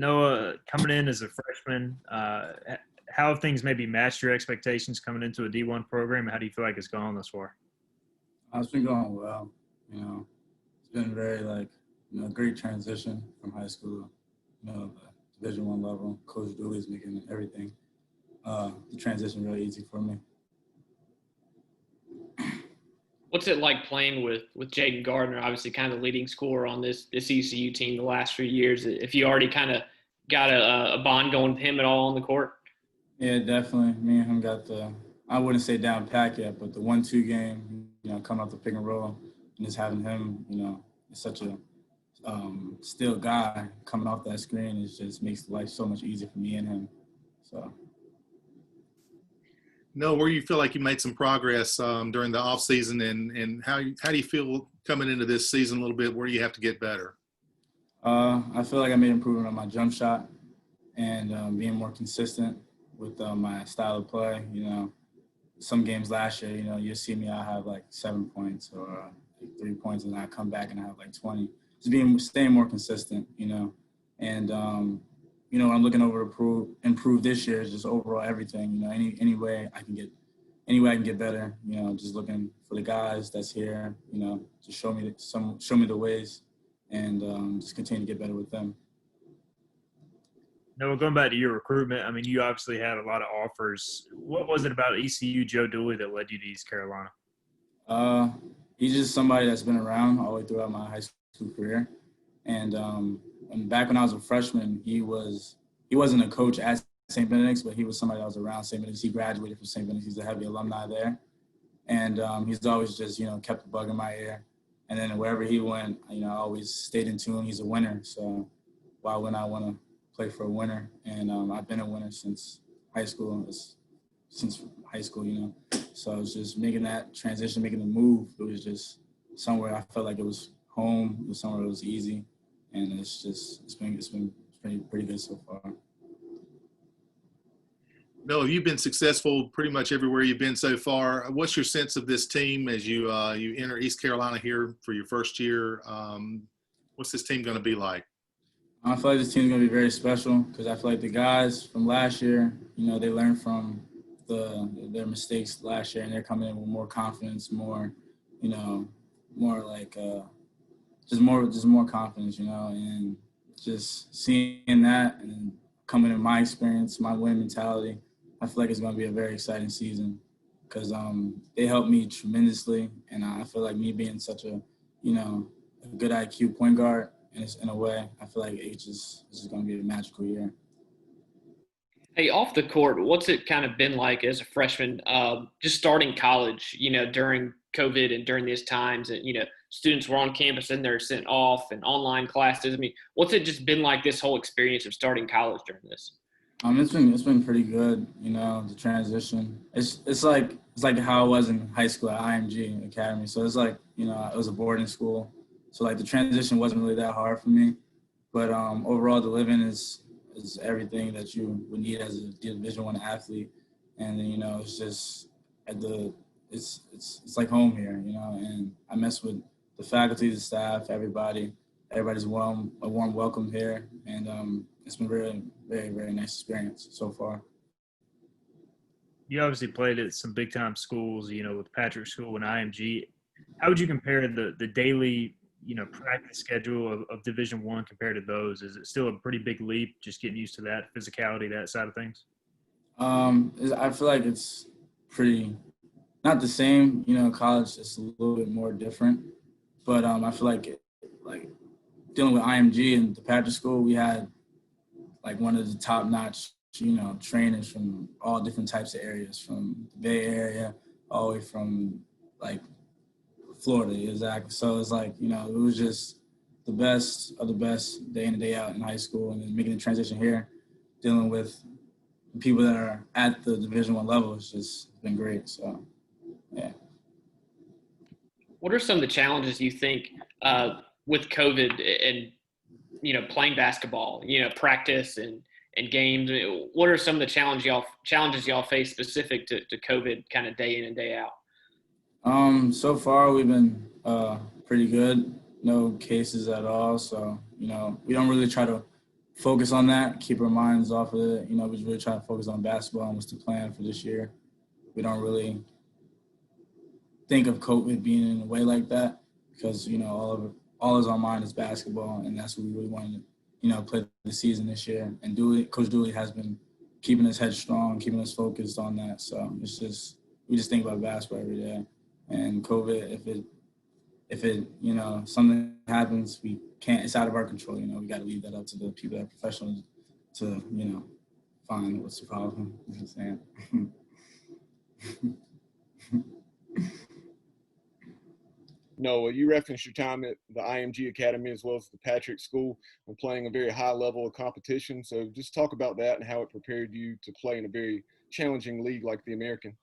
Noah, coming in as a freshman, how have things maybe matched your expectations coming into a D1 program? How do you feel like it's gone thus far? It's been going well. It's been very great transition from high school, the Division 1 level. Coach Dooley's making everything. The transition really easy for me. What's it like playing with Jaden Gardner, obviously kind of the leading scorer on this ECU team the last few years? If you already kind of got a bond going with him at all on the court? Yeah, definitely. Me and him got I wouldn't say down pack yet, but the 1-2 game, coming off the pick and roll and just having him, such a still guy coming off that screen, it just makes life so much easier for me and him. So. No, where you feel like you made some progress during the off season, and how do you feel coming into this season a little bit? Where do you have to get better? I feel like I made improvement on my jump shot and being more consistent with my style of play. Some games last year, you see me, I have like 7 points or 3 points, and I come back and I have like 20. Just staying more consistent, and what I'm looking over to improve this year is just overall everything. Any way I can get better. Just looking for the guys that's here. To show me the ways, and just continue to get better with them. Noah, going back to your recruitment, I mean, you obviously had a lot of offers. What was it about ECU Joe Dooley that led you to East Carolina? He's just somebody that's been around all the way throughout my high school career, and back when I was a freshman, he wasn't a coach at St. Benedict's, but he was somebody that was around St. Benedict's. He graduated from St. Benedict's. He's a heavy alumni there. And he's always just, kept the bug in my ear. And then wherever he went, I always stayed in tune. He's a winner. So why wouldn't I want to play for a winner? And I've been a winner since high school. So it's just making that transition, making the move. It was just somewhere I felt like it was home. It was somewhere it was easy. And it's been pretty good so far. No, you've been successful pretty much everywhere you've been so far. What's your sense of this team as you enter East Carolina here for your first year? What's this team going to be like? I feel like this team's going to be very special because I feel like the guys from last year, they learned from their mistakes last year, and they're coming in with more confidence, more confidence, and just seeing that and coming in my experience, my win mentality, I feel like it's going to be a very exciting season because they helped me tremendously, and I feel like me being such a good IQ point guard, and in a way, I feel like this is going to be a magical year. Hey, off the court, what's it kind of been like as a freshman, just starting college, during COVID and during these times, and, students were on campus and they're sent off and online classes. I mean, what's it just been like this whole experience of starting college during this? It's been pretty good, the transition. It's like how I was in high school at IMG Academy. So it's like, it was a boarding school. So like the transition wasn't really that hard for me. But overall the living is everything that you would need as a Division I athlete. And then, it's just it's like home here, and I mess with the faculty, the staff, everybody's a warm welcome here, and it's been very, very, very nice experience so far. You obviously played at some big time schools, with Patrick School and IMG. How would you compare the daily, practice schedule of Division I compared to those? Is it still a pretty big leap, just getting used to that physicality, that side of things? I feel like it's pretty not the same. College is a little bit more different, but I feel like dealing with IMG and the Patrick School, we had like one of the top-notch, trainers from all different types of areas, from the Bay Area all the way from like Florida, exactly. So it's like, it was just the best of the best day in and day out in high school, and then making the transition here, dealing with people that are at the Division I level, it's just been great. So, yeah. What are some of the challenges you think with COVID and, playing basketball, practice and games? What are some of the challenges y'all face specific to COVID kind of day in and day out? So far we've been pretty good. No cases at all. So, we don't really try to focus on that, keep our minds off of it. You know, we really try to focus on basketball and what's the plan for this year. We don't really think of COVID being in a way like that because, you know, all is on mind is basketball, and that's what we really wanted to, you know, play the season this year. And Coach Dooley has been keeping his head strong, keeping us focused on that. So we just think about basketball every day. And COVID, if it, you know, something happens, it's out of our control. You know, we got to leave that up to the people that are professional to, you know, find what's the problem. You know what I'm saying? Noah, you referenced your time at the IMG Academy as well as the Patrick School and playing a very high level of competition. So just talk about that and how it prepared you to play in a very challenging league like the American.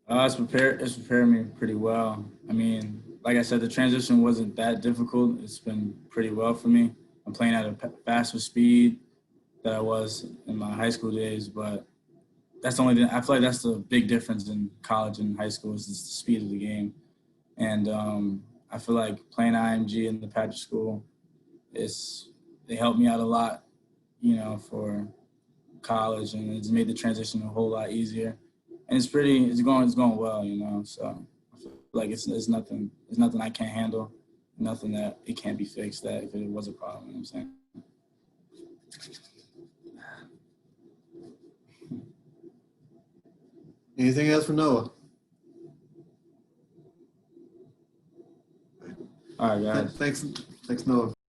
It's prepared me pretty well. I mean, like I said, the transition wasn't that difficult. It's been pretty well for me. I'm playing at a faster speed than I was in my high school days, but that's the only thing. I feel like that's the big difference in college and high school is just the speed of the game. And I feel like playing IMG in the Patrick School, they helped me out a lot, you know, for college, and it's made the transition a whole lot easier. And it's going well, you know. So I feel like it's nothing I can't handle, nothing that it can't be fixed. That if it was a problem, you know what I'm saying. Anything else for Noah? All right, guys. Thanks, Noah.